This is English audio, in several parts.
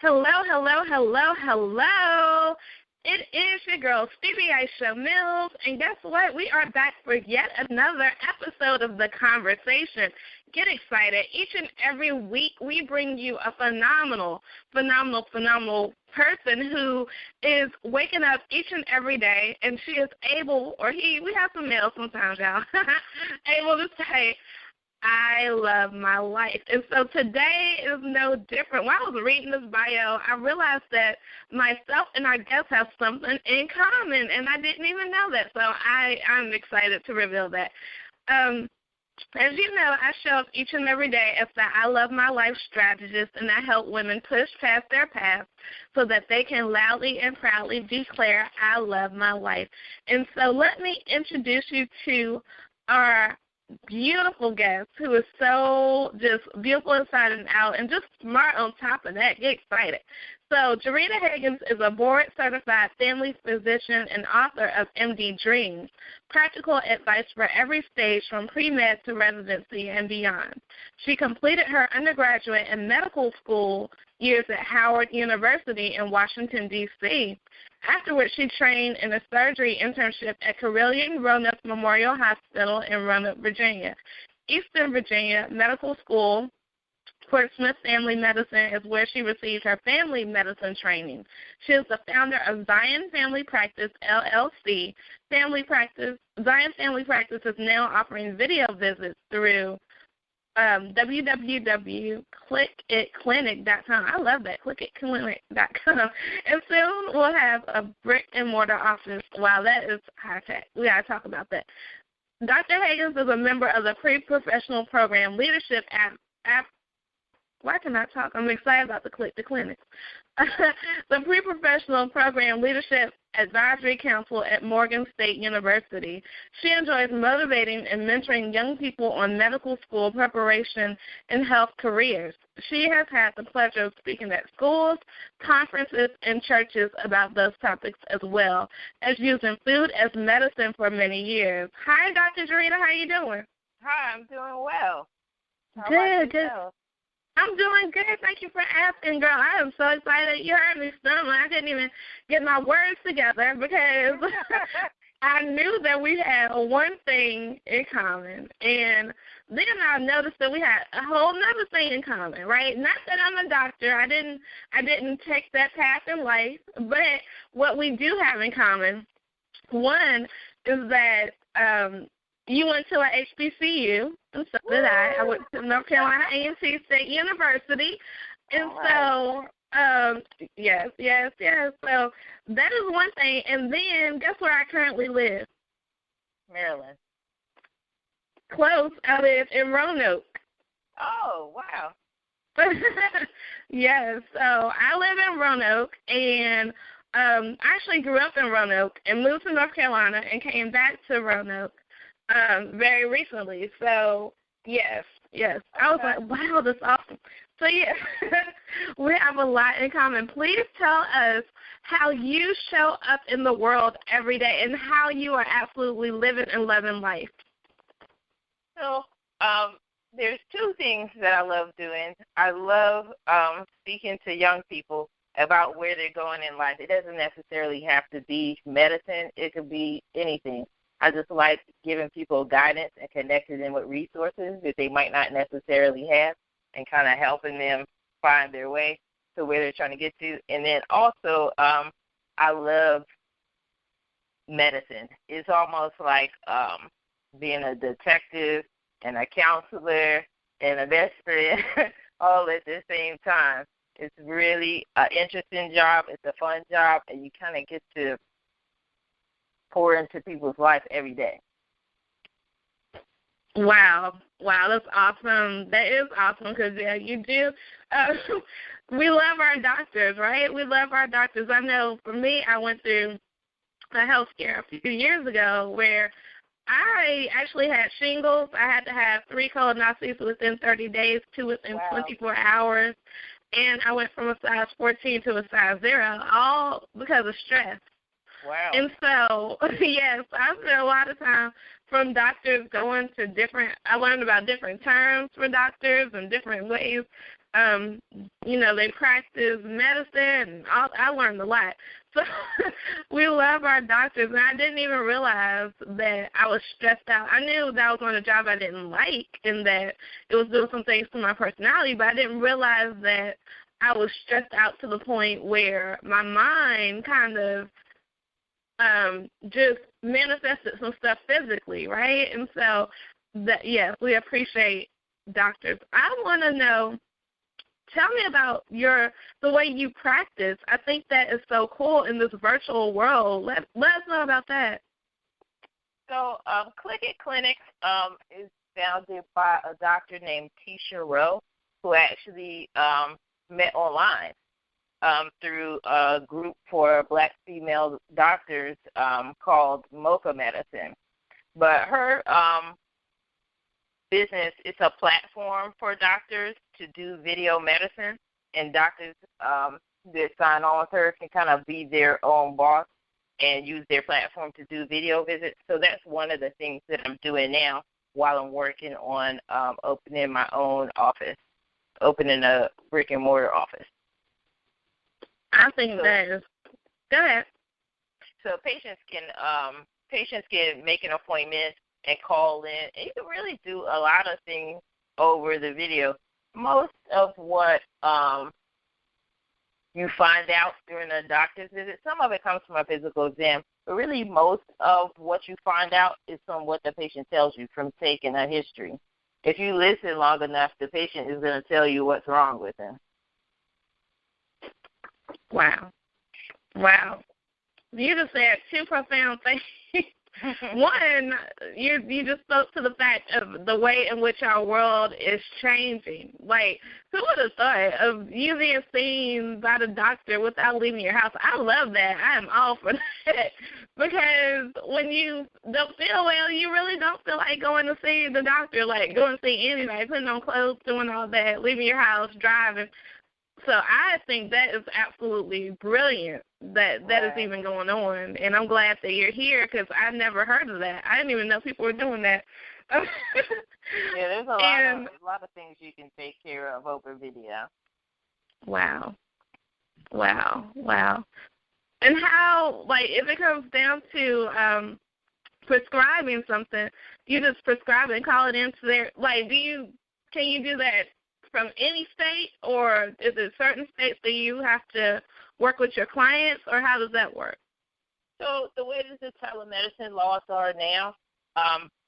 Hello, hello, hello, hello. It is your girl, Stevie Aisha Mills, and guess what? We are back for yet another episode of The Conversation. Get excited. Each and every week, we bring you a phenomenal person who is waking up each and every day, and she is able, or he, we have some males sometimes, y'all, able to say, I love my life. And so today is no different. While I was reading this bio, I realized that myself and our guests have something in common, and I didn't even know that. So I'm excited to reveal that. As you know, I show up each and every day as the I Love My Life strategist, and I help women push past their past so that they can loudly and proudly declare, I love my life. And so let me introduce you to our beautiful guest who is so just beautiful inside and out and just smart on top of that. Get excited. So Jarita Hagans is a board-certified family physician and author of MD Dreams, practical advice for every stage from pre-med to residency and beyond. She completed her undergraduate and medical school years at Howard University in Washington, D.C. Afterwards, she trained in a surgery internship at Carilion Roanoke Memorial Hospital in Roanoke, Virginia. Eastern Virginia Medical School for Smith Family Medicine is where she received her family medicine training. She is the founder of Zion Family Practice, LLC. Zion Family Practice is now offering video visits through www.clickitclinic.com. I love that, clickitclinic.com. And soon we'll have a brick-and-mortar office. Wow, that is high-tech. We got to talk about that. Dr. Hagans is a member of the pre-professional program leadership why can I talk? I'm excited about the Clinic. The pre-professional program leadership advisory council at Morgan State University. She enjoys motivating and mentoring young people on medical school preparation and health careers. She has had the pleasure of speaking at schools, conferences, and churches about those topics as well as using food as medicine for many years. Hi, Dr. Jarita. How are you doing? Hi, I'm doing well. Good. I'm doing good. Thank you for asking, girl. I am so excited. You heard me stumbling. I couldn't even get my words together because I knew that we had one thing in common. And then I noticed that we had a whole other thing in common, right? Not that I'm a doctor. I didn't take that path in life. But what we do have in common, one, is that you went to a HBCU, and so did I. I went to North Carolina A&T State University. And so, yes. So that is one thing. And then guess where I currently live? Maryland. Close. I live in Roanoke. Oh, wow. Yes. So I live in Roanoke, and I actually grew up in Roanoke and moved to North Carolina and came back to Roanoke very recently. So, yes. I was like, wow, that's awesome. So, yeah, we have a lot in common. Please tell us how you show up in the world every day and how you are absolutely living and loving life. So, there's two things that I love doing. I love speaking to young people about where they're going in life. It doesn't necessarily have to be medicine. It could be anything. I just like giving people guidance and connecting them with resources that they might not necessarily have and kind of helping them find their way to where they're trying to get to. And then also I love medicine. It's almost like being a detective and a counselor and a best friend all at the same time. It's really an interesting job. It's a fun job, and you kind of get to pour into people's life every day. Wow, that's awesome. That is awesome because, yeah, you do. We love our doctors, right? We love our doctors. I know for me, I went through a health scare a few years ago where I actually had shingles. I had to have 3 colonoscopies within 30 days, 2 within 24 hours, and I went from a size 14 to a size 0, all because of stress. Wow. And so, yes, I spent a lot of time from doctors going to I learned about different terms for doctors and different ways They practice medicine, and I learned a lot. So we love our doctors, and I didn't even realize that I was stressed out. I knew that I was on a job I didn't like and that it was doing some things to my personality, but I didn't realize that I was stressed out to the point where my mind kind of just manifested some stuff physically, right? And so, yes, we appreciate doctors. I want to know, tell me about the way you practice. I think that is so cool in this virtual world. Let us know about that. So Click It Clinics is founded by a doctor named Tisha Rowe, who actually met online through a group for black female doctors called Mocha Medicine. But her business is a platform for doctors to do video medicine, and doctors that sign on with her can kind of be their own boss and use their platform to do video visits. So that's one of the things that I'm doing now while I'm working on opening my own office, opening a brick-and-mortar office. I think that is – go ahead. So patients can make an appointment and call in, and you can really do a lot of things over the video. Most of what you find out during a doctor's visit, some of it comes from a physical exam, but really most of what you find out is from what the patient tells you from taking a history. If you listen long enough, the patient is going to tell you what's wrong with them. Wow. You just said two profound things. One, you just spoke to the fact of the way in which our world is changing. Like, who would have thought of you being seen by the doctor without leaving your house? I love that. I am all for that. Because when you don't feel well, you really don't feel like going to see the doctor, like going to see anybody, putting on clothes, doing all that, leaving your house, driving. So I think that is absolutely brilliant that is even going on, and I'm glad that you're here because I never heard of that. I didn't even know people were doing that. Yeah, there's a lot of things you can take care of over video. Wow. And how, like, if it comes down to prescribing something, you just prescribe it and call it into there. Like, can you do that from any state, or is it certain states that you have to work with your clients, or how does that work? So the way that the telemedicine laws are now,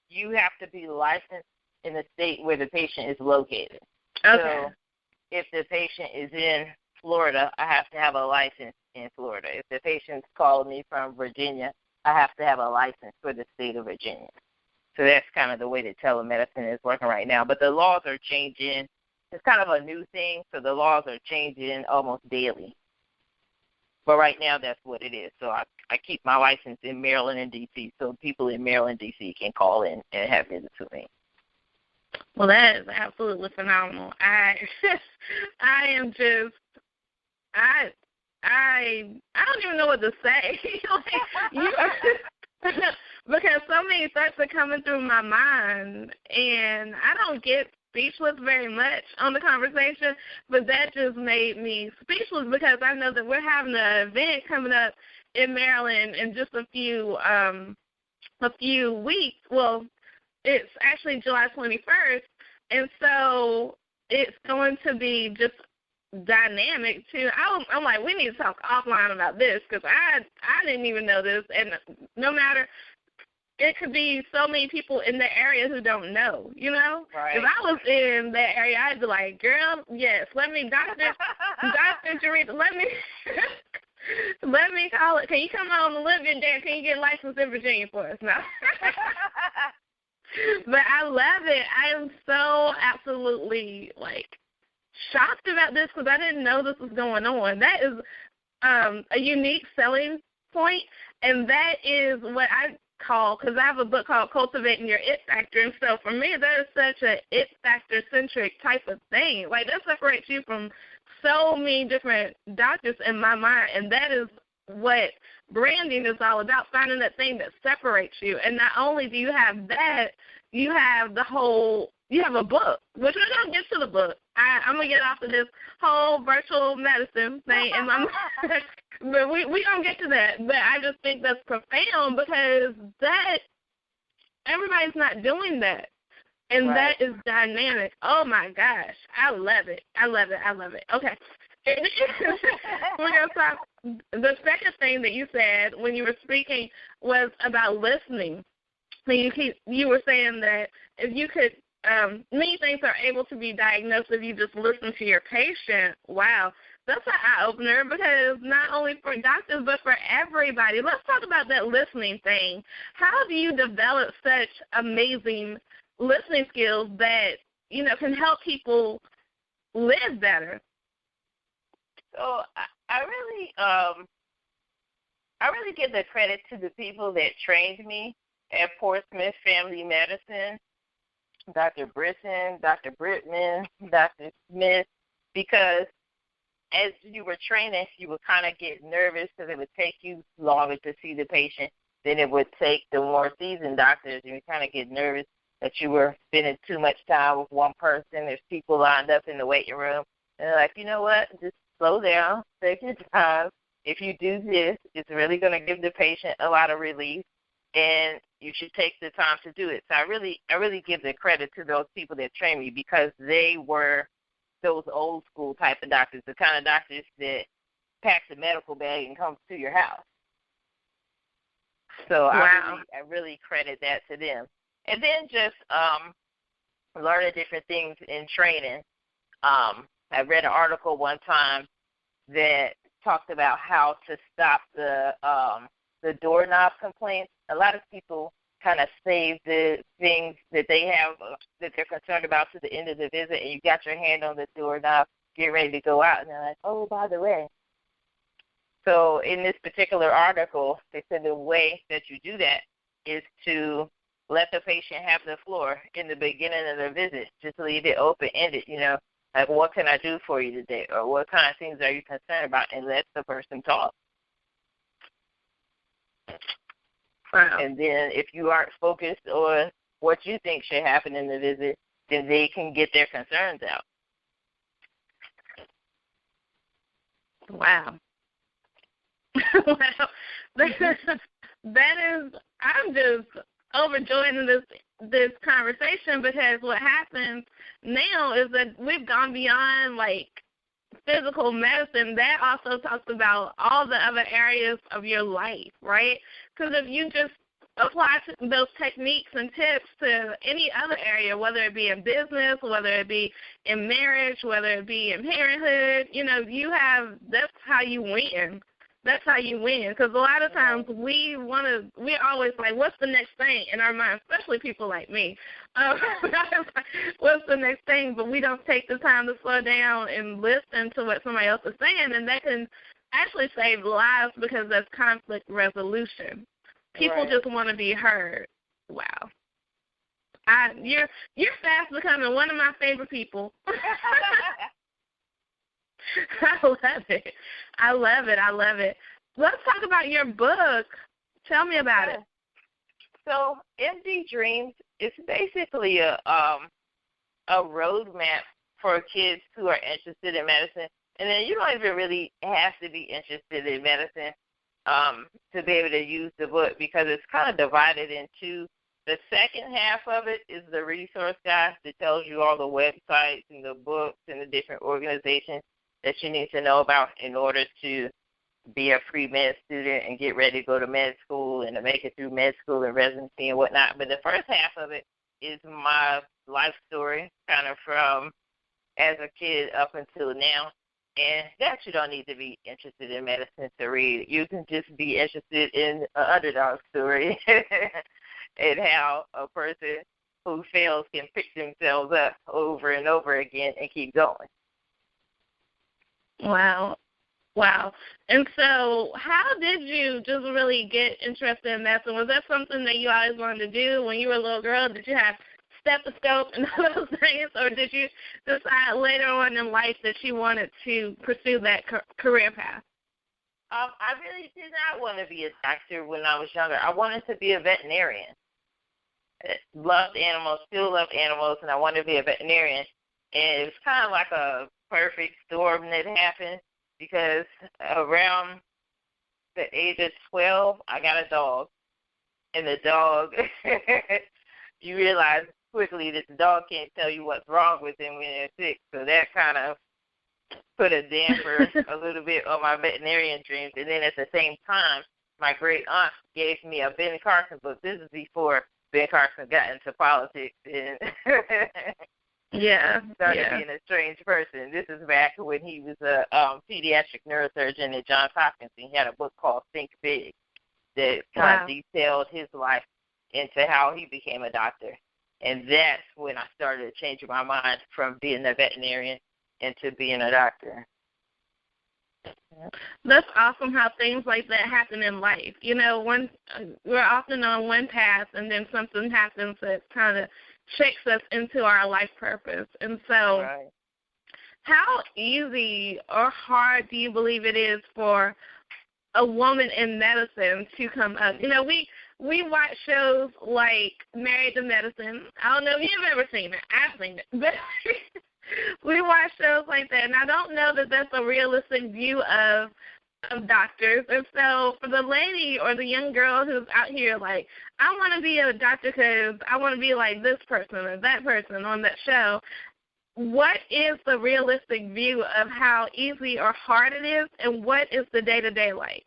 you have to be licensed in the state where the patient is located. Okay. So if the patient is in Florida, I have to have a license in Florida. If the patient's calling me from Virginia, I have to have a license for the state of Virginia. So that's kind of the way that telemedicine is working right now. But the laws are changing. It's kind of a new thing, so the laws are changing almost daily. But right now, that's what it is. So I keep my license in Maryland and D.C., so people in Maryland, D.C. can call in and have visits with me. Well, that is absolutely phenomenal. I am just I don't even know what to say. Because so many thoughts are coming through my mind, and I don't get speechless very much on the conversation, but that just made me speechless because I know that we're having an event coming up in Maryland in just a few weeks. Well, it's actually July 21st, and so it's going to be just dynamic too. I'm like, we need to talk offline about this because I didn't even know this, and no matter. It could be so many people in the area who don't know, you know? Right. If I was in that area, I'd be like, girl, yes, Dr. Jarita, let me call it. Can you come on and live in there? Can you get licensed in Virginia for us? No. But I love it. I am so absolutely, shocked about this because I didn't know this was going on. That is a unique selling point, and that is what I call, because I have a book called Cultivating Your It Factor, and so for me, that is such a it factor-centric type of thing. Like, that separates you from so many different doctors in my mind, and that is what branding is all about, finding that thing that separates you. And not only do you have that, you have a book, which we're going to get to the book, I'm gonna get off of this whole virtual medicine thing, and but we gonna get to that. But I just think that's profound because that everybody's not doing that, and Right. that is dynamic. Oh my gosh, I love it. I love it. I love it. Okay. We're gonna talk. The second thing that you said when you were speaking was about listening. You were saying that if you could, many things are able to be diagnosed if you just listen to your patient. Wow, that's an eye-opener because not only for doctors but for everybody. Let's talk about that listening thing. How do you develop such amazing listening skills that, can help people live better? So I really give the credit to the people that trained me at Portsmouth Family Medicine, Dr. Brisson, Dr. Brittman, Dr. Smith, because as you were training, you would kind of get nervous because it would take you longer to see the patient than it would take the more seasoned doctors. You would kind of get nervous that you were spending too much time with one person. There's people lined up in the waiting room. And they're like, you know what, just slow down, take your time. If you do this, it's really going to give the patient a lot of relief, and you should take the time to do it. So I really give the credit to those people that trained me because they were those old school type of doctors, the kind of doctors that packs a medical bag and comes to your house. So wow. I really credit that to them. And then just learning different things in training. I read an article one time that talked about how to stop the doorknob complaints. A lot of people kind of save the things that they have that they're concerned about to the end of the visit, and you got your hand on the doorknob, get ready to go out, and they're like, oh, by the way. So in this particular article, they said the way that you do that is to let the patient have the floor in the beginning of the visit. Just leave it open-ended, like, what can I do for you today, or what kind of things are you concerned about, and let the person talk. Wow. And then if you aren't focused on what you think should happen in the visit, then they can get their concerns out. Wow. Wow. That is, I'm just overjoyed in this conversation because what happens now is that we've gone beyond, like, physical medicine. That also talks about all the other areas of your life, right? Because if you just apply those techniques and tips to any other area, whether it be in business, whether it be in marriage, whether it be in parenthood, that's how you win. That's how you win. Because a lot of times we're always like, what's the next thing in our mind, especially people like me. What's the next thing? But we don't take the time to slow down and listen to what somebody else is saying, and that can actually save lives because that's conflict resolution. People just want to be heard. Wow. You're fast becoming one of my favorite people. I love it. I love it. I love it. Let's talk about your book. Tell me about it. So MD Dreams is basically a roadmap for kids who are interested in medicine. And then you don't even really have to be interested in medicine to be able to use the book because it's kind of divided into the second half of it is the resource guide that tells you all the websites and the books and the different organizations that you need to know about in order to be a pre-med student and get ready to go to med school and to make it through med school and residency and whatnot. But the first half of it is my life story, kind of from as a kid up until now. And that you don't need to be interested in medicine to read. You can just be interested in an underdog story and how a person who fails can pick themselves up over and over again and keep going. Wow. Wow. And so how did you just really get interested in medicine? Was that something that you always wanted to do when you were a little girl? Did you have stethoscope and all those things, or did you decide later on in life that you wanted to pursue that career path? I really did not want to be a doctor when I was younger. I wanted to be a veterinarian. Loved animals, still love animals, and I wanted to be a veterinarian. And it was kind of like a perfect storm that happened because around the age of 12, I got a dog. And the dog, you realize quickly that the dog can't tell you what's wrong with him when they're sick. So that kind of put a damper a little bit on my veterinarian dreams. And then at the same time, my great aunt gave me a Ben Carson book. This is before Ben Carson got into politics and started being a strange person. This is back when he was a pediatric neurosurgeon at Johns Hopkins. And he had a book called Think Big that kind of detailed his life into how he became a doctor. And that's when I started changing my mind from being a veterinarian into being a doctor. That's awesome how things like that happen in life. You know, we're often on one path, and then something happens that kind of shakes us into our life purpose. And so how easy or hard do you believe it is for a woman in medicine to come up? You know, we watch shows like Married to Medicine. I don't know if you've ever seen it. I've seen it. But we watch shows like that, and I don't know that that's a realistic view of doctors. And so for the lady or the young girl who's out here like, I want to be a doctor because I want to be like this person or that person on that show, what is the realistic view of how easy or hard it is, and what is the day-to-day like?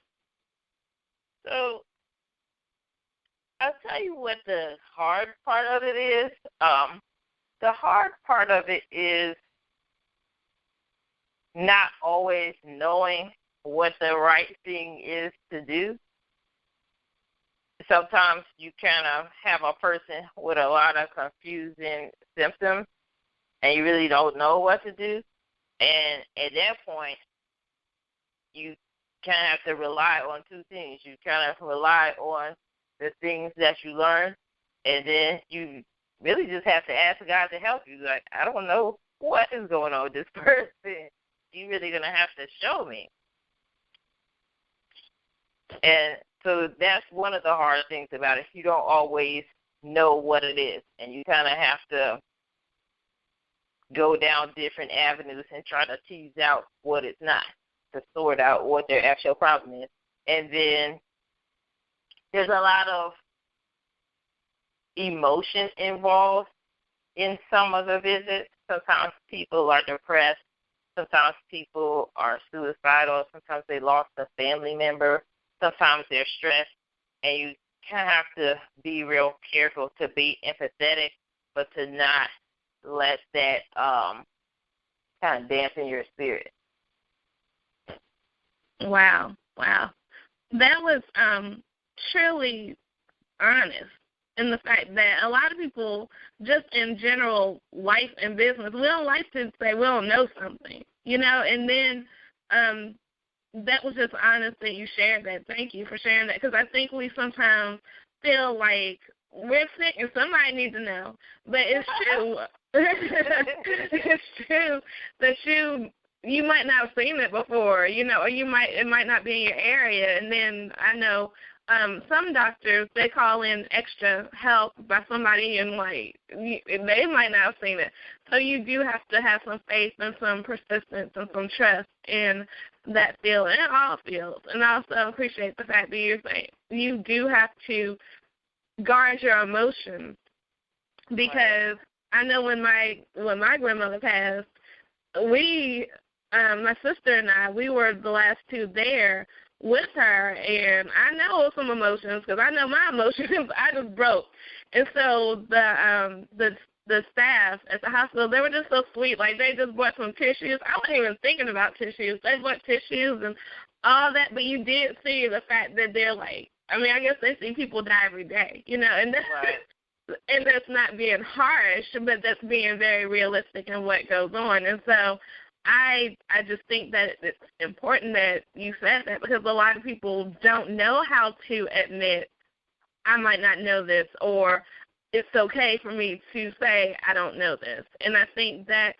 So I'll tell you what the hard part of it is. The hard part of it is not always knowing what the right thing is to do. Sometimes you kind of have a person with a lot of confusing symptoms, and you really don't know what to do. And at that point, you kind of have to rely on two things. You kind of rely on the things that you learn, and then you really just have to ask God to help you. Like, I don't know what is going on with this person. You're really going to have to show me. And so that's one of the hard things about it. You don't always know what it is, and you kind of have to go down different avenues and try to tease out what it's not, to sort out what their actual problem is. And then there's a lot of emotion involved in some of the visits. Sometimes people are depressed. Sometimes people are suicidal. Sometimes they lost a family member. Sometimes they're stressed. And you kind of have to be real careful to be empathetic, but to not let that kind of dampen your spirit. Wow. That was truly honest in the fact that a lot of people, just in general life and business, we don't like to say we don't know something, you know, and then that was just honest that you shared that. Thank you for sharing that, because I think we sometimes feel like we're sick and somebody needs to know. But it's true. It's true that you might not have seen it before, you know, or it might not be in your area. And then I know some doctors, they call in extra help by somebody, and like they might not have seen it. So you do have to have some faith and some persistence and some trust in that field and all fields. And I also appreciate the fact that you're saying you do have to guard your emotions, because I know when my grandmother passed, we, my sister and I, we were the last two there with her, and I know some emotions because I know my emotions. I just broke, and so the staff at the hospital, they were just so sweet. Like, they just bought some tissues. I wasn't even thinking about tissues. They bought tissues and all that, but you did see the fact that they're like, I mean, I guess they see people die every day, you know, and that's, and that's not being harsh, but that's being very realistic in what goes on. And so I just think that it's important that you said that, because a lot of people don't know how to admit, I might not know this, or it's okay for me to say I don't know this. And I think that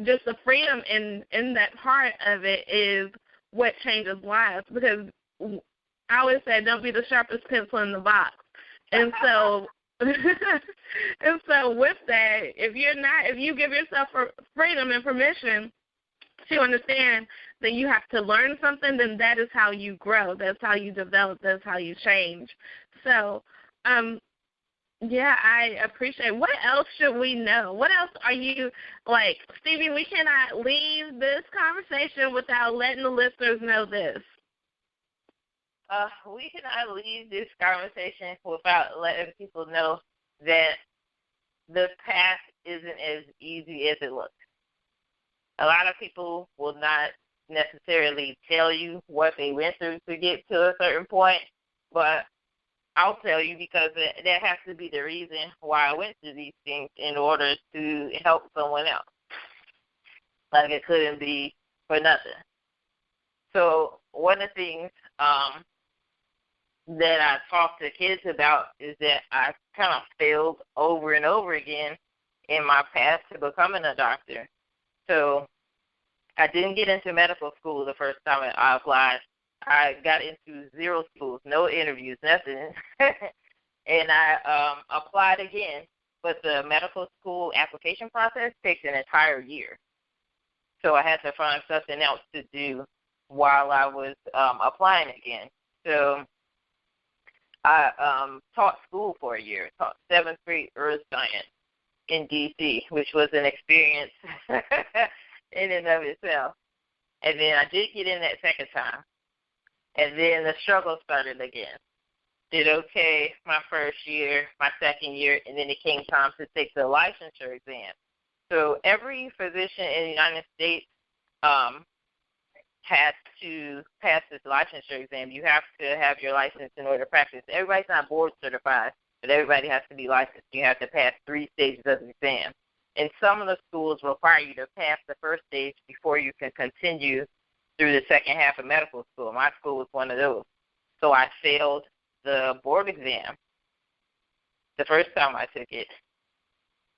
just the freedom in that part of it is what changes lives, because I always say don't be the sharpest pencil in the box. And so And so with that, if you give yourself freedom and permission to understand that you have to learn something, then that is how you grow. That's how you develop. That's how you change. So, yeah, I appreciate. What else should we know? What else are you, like, Stevie, we cannot leave this conversation without letting the listeners know this. We cannot leave this conversation without letting people know that the path isn't as easy as it looks. A lot of people will not necessarily tell you what they went through to get to a certain point, but I'll tell you because that has to be the reason why I went through these things in order to help someone else. Like, it couldn't be for nothing. So one of the things that I talk to kids about is that I kind of failed over and over again in my path to becoming a doctor. So I didn't get into medical school the first time I applied. I got into 0 schools, no interviews, nothing. And I applied again, but the medical school application process takes an entire year. So I had to find something else to do while I was applying again. So I taught school for a year, taught 7th grade earth science in D.C., which was an experience in and of itself. And then I did get in that second time. And then the struggle started again. Did okay my first year, my second year, and then it came time to take the licensure exam. So every physician in the United States has to pass this licensure exam. You have to have your license in order to practice. Everybody's not board certified, but everybody has to be licensed. You have to pass 3 stages of the exam. And some of the schools require you to pass the first stage before you can continue through the second half of medical school. My school was one of those. So I failed the board exam the first time I took it.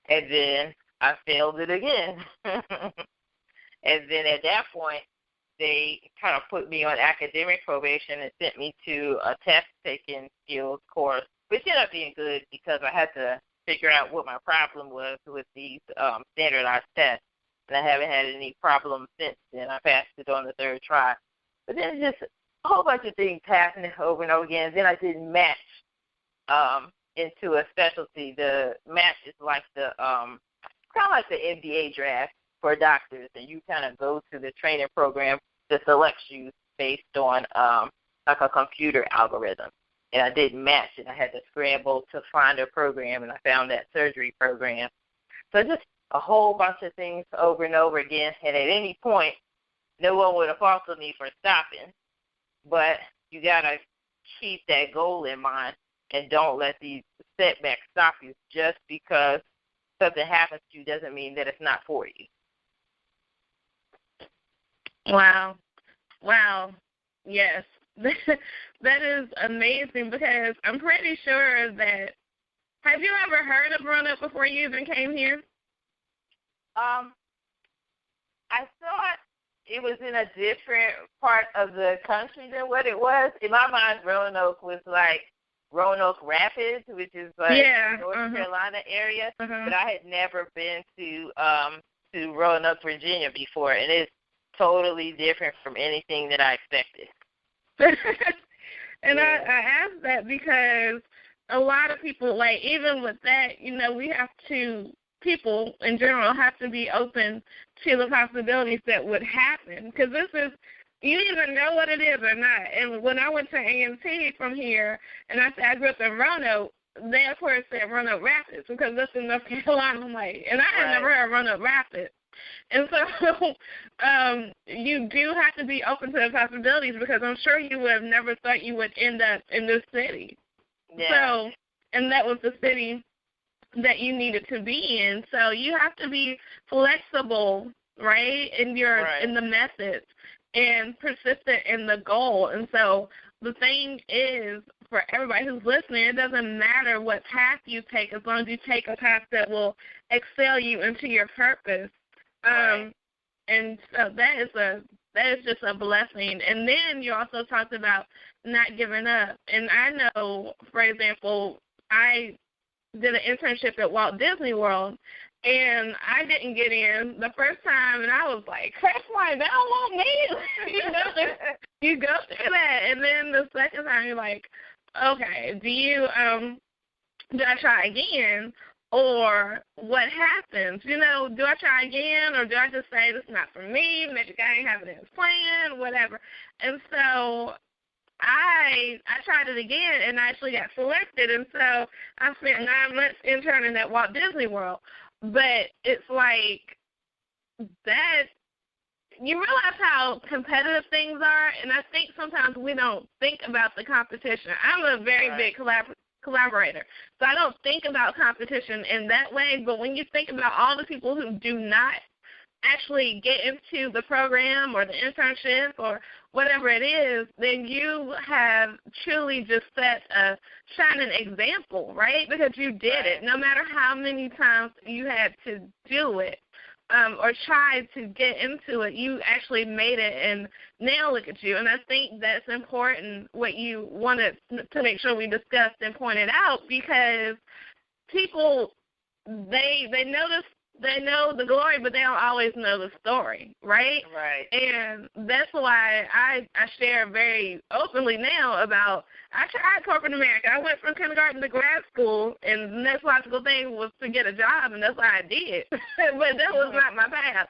And then I failed it again. And then at that point, they kind of put me on academic probation and sent me to a test-taking skills course, which ended up being good because I had to figure out what my problem was with these standardized tests. And I haven't had any problems since then. I passed it on the 3rd try. But then just a whole bunch of things happening over and over again. Then I didn't match into a specialty. The match is like the kind of like the MBA draft for doctors, and you kind of go to the training program that selects you based on like a computer algorithm. And I didn't match it. I had to scramble to find a program, and I found that surgery program. So just a whole bunch of things over and over again, and at any point, no one would have faulted me for stopping. But you got to keep that goal in mind and don't let these setbacks stop you. Just because something happens to you doesn't mean that it's not for you. Wow. Yes. That is amazing because I'm pretty sure that, have you ever heard of Roanoke before you even came here? I thought it was in a different part of the country than what it was. In my mind, Roanoke was like Roanoke Rapids, which is like North Carolina area. But I had never been to Roanoke, Virginia before, and it's totally different from anything that I expected. And I asked that because a lot of people, like, even with that, people in general have to be open to the possibilities that would happen, because this is, you either know what it is or not. And when I went to A&T from here, and I said I grew up in Roanoke, they of course said Roanoke Rapids because that's in North Carolina. I'm like, and I had never heard of Roanoke Rapids. And so you do have to be open to the possibilities, because I'm sure you would have never thought you would end up in this city. Yeah. So, and that was the city that you needed to be in. So you have to be flexible, right, in in the methods, and persistent in the goal. And so the thing is, for everybody who's listening, it doesn't matter what path you take as long as you take a path that will excel you into your purpose. And so that is just a blessing. And then you also talked about not giving up. And I know, for example, I did an internship at Walt Disney World, and I didn't get in the first time, and I was like, crap, like, they don't want me. You go through that, and then the second time you're like, okay, do I try again, or what happens? Do I try again, or do I just say this is not for me, maybe the guy ain't having it in his plan, whatever. And so I tried it again and I actually got selected, and so I spent 9 months interning at Walt Disney World. But it's like that, you realize how competitive things are, and I think sometimes we don't think about the competition. I'm a very big collaborator, so I don't think about competition in that way, but when you think about all the people who do not actually get into the program or the internship or whatever it is, then you have truly just set a shining example, right? Because you did it. No matter how many times you had to do it or tried to get into it, you actually made it, and now look at you. And I think that's important, what you wanted to make sure we discussed and pointed out, because people, they know the glory, but they don't always know the story, right? Right. And that's why I share very openly now about, I tried corporate America. I went from kindergarten to grad school, and the next logical thing was to get a job, and that's what I did. But that was not my path.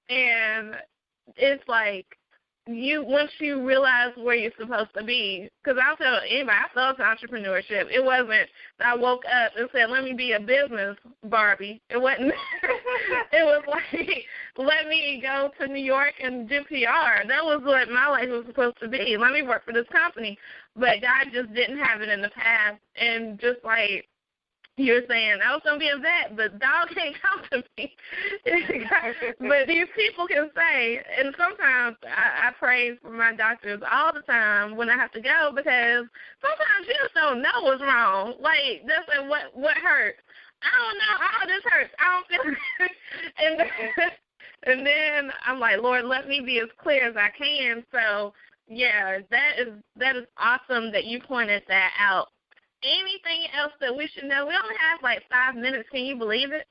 And it's like, once you realize where you're supposed to be, because I'll tell anybody, I love entrepreneurship. It wasn't that I woke up and said, let me be a business Barbie. It wasn't. It was like, let me go to New York and do PR. That was what my life was supposed to be. Let me work for this company. But God just didn't have it in the past. And just like you're saying, I was going to be a vet, but dog can't come to me. But these people can say, and sometimes I pray for my doctors all the time when I have to go, because sometimes you just don't know what's wrong. Like, that's like, what hurts? I don't know. Oh, this hurts. I don't feel good. And then I'm like, Lord, let me be as clear as I can. So, yeah, that is awesome that you pointed that out. Anything else that we should know? We only have like 5 minutes. Can you believe it?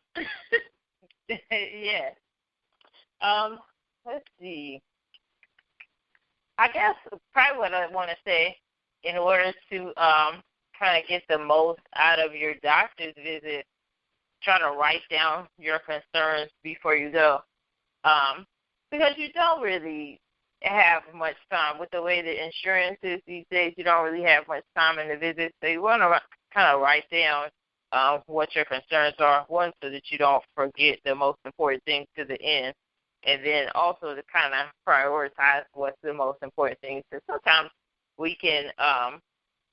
Yes. Let's see. I guess probably what I want to say, in order to kind of get the most out of your doctor's visit, try to write down your concerns before you go, because you don't really have much time. With the way the insurance is these days, you don't really have much time in the visit, so you want to kind of write down what your concerns are, one, so that you don't forget the most important things to the end, and then also to kind of prioritize what's the most important things, because sometimes we can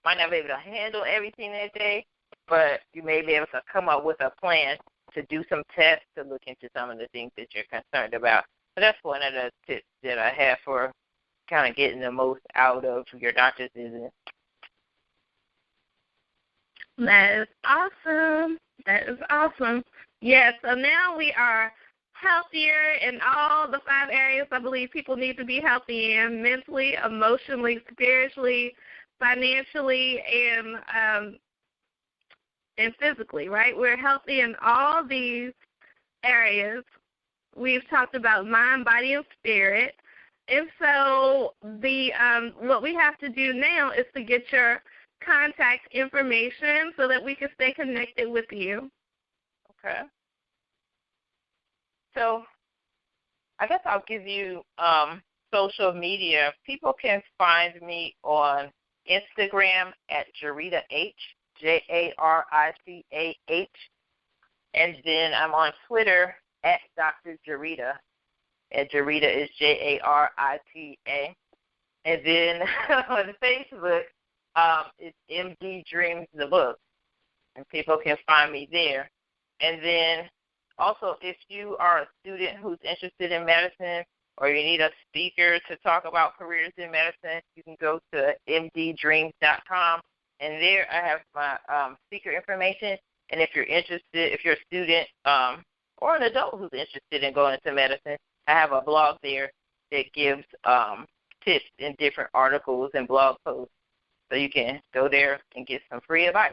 might not be able to handle everything that day, but you may be able to come up with a plan to do some tests to look into some of the things that you're concerned about. So that's one of the tips that I have for kind of getting the most out of your doctor's visit. That is awesome. That is awesome. Yeah, so now we are healthier in all the 5 areas I believe people need to be healthy in: mentally, emotionally, spiritually, financially, and physically, right? We're healthy in all these areas. We've talked about mind, body, and spirit. And so what we have to do now is to get your contact information so that we can stay connected with you. Okay. So I guess I'll give you social media. People can find me on Instagram at Jarita H, Jaricah, and then I'm on Twitter at Dr. Jarita, and Jarita is Jarita. And then on Facebook, it's MD Dreams the book, and people can find me there. And then also, if you are a student who's interested in medicine, or you need a speaker to talk about careers in medicine, you can go to mddreams.com, and there I have my speaker information. And if you're interested, if you're a student or an adult who's interested in going into medicine, I have a blog there that gives tips in different articles and blog posts. So you can go there and get some free advice.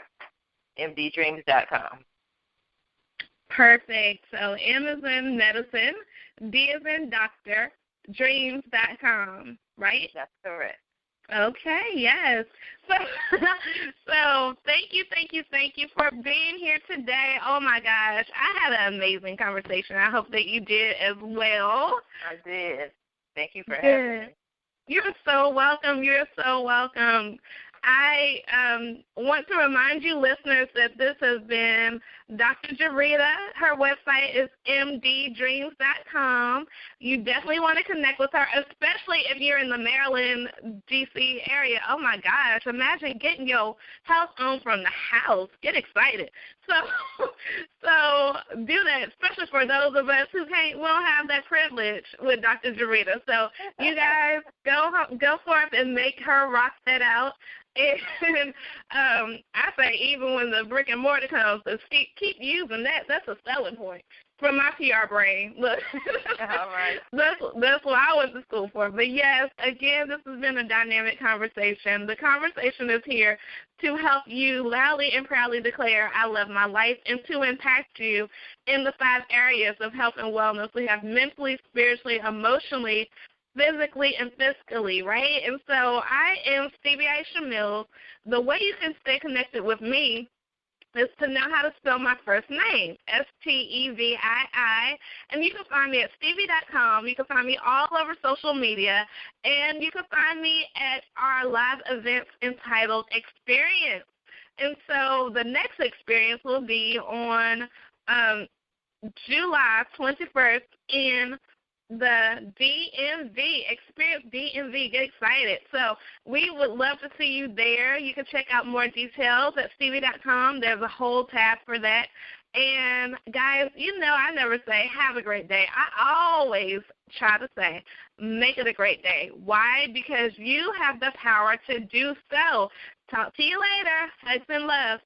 mddreams.com. Perfect. So M is in medicine, D is in doctor, dreams.com, right? That's correct. Okay, yes. So, so thank you for being here today. Oh, my gosh. I had an amazing conversation. I hope that you did as well. I did. Thank you for having me. You're so welcome. You're so welcome. I want to remind you, listeners, that this has been Dr. Jarita. Her website is mddreams.com. You definitely want to connect with her, especially if you're in the Maryland, D.C. area. Oh, my gosh. Imagine getting your health on from the house. Get excited. So do that, especially for those of us who won't have that privilege with Dr. Jarita. So you guys go forth and make her rock that out. And I say even when the brick and mortar comes, keep using that. That's a selling point for my PR brain. Look, all right. That's what I went to school for. But, yes, again, this has been a dynamic conversation. The conversation is here to help you loudly and proudly declare, I love my life, and to impact you in the 5 areas of health and wellness. We have mentally, spiritually, emotionally, physically, and fiscally, right? And so I am Stevie Aisha Mills. The way you can stay connected with me is to know how to spell my first name, Stevii, and you can find me at stevie.com. You can find me all over social media, and you can find me at our live events entitled Experience. And so the next experience will be on July 21st in the DMV, Experience DMV. Get excited. So we would love to see you there. You can check out more details at stevie.com. There's a whole tab for that. And, guys, I never say have a great day. I always try to say make it a great day. Why? Because you have the power to do so. Talk to you later. Hugs and love.